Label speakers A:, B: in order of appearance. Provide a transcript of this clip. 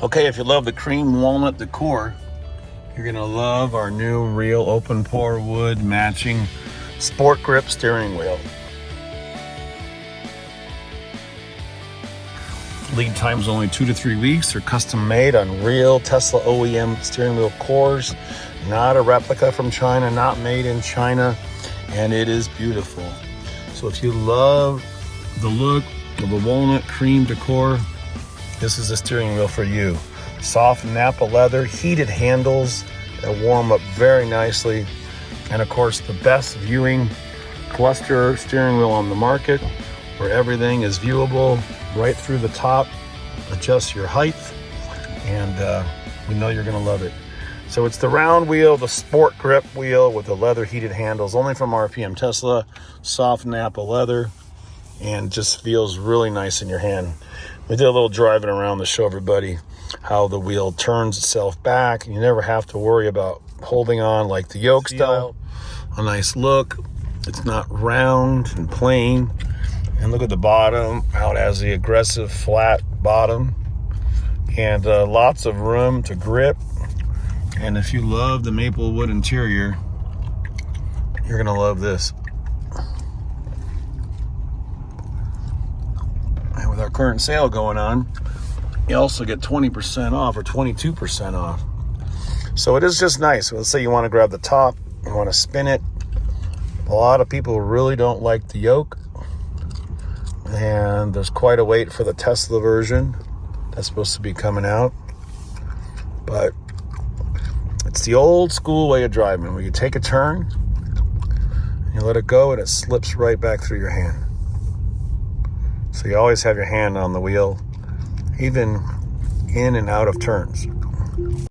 A: Okay, if you love the cream walnut decor, you're gonna love our new real open pore wood matching sport grip steering wheel. Lead time's only 2 to 3 weeks. They're custom made on real Tesla OEM steering wheel cores, not a replica from China, not made in China, and it is beautiful. So if you love the look of the walnut cream decor, this is the steering wheel for you. Soft Napa leather, heated handles that warm up very nicely, and of course the best viewing cluster steering wheel on the market, where everything is viewable right through the top. Adjust your height, and we know you're gonna love it. So it's the round wheel, the sport grip wheel with the leather heated handles, only from RPM Tesla, soft Napa leather, and just feels really nice in your hand. We did a little driving around to show everybody how the wheel turns itself back. You never have to worry about holding on like the yoke style. A nice look. It's not round and plain. And look at the bottom, how it has the aggressive flat bottom, and lots of room to grip. And if you love the maple wood interior, you're gonna love this. And with our current sale going on, you also get 20% off or 22% off. So it is just nice. Let's say you want to grab the top, you want to spin it. A lot of people really don't like the yoke, and there's quite a wait for the Tesla version that's supposed to be coming out. But it's the old school way of driving, where you take a turn, you let it go, and it slips right back through your hand. So you always have your hand on the wheel, even in and out of turns.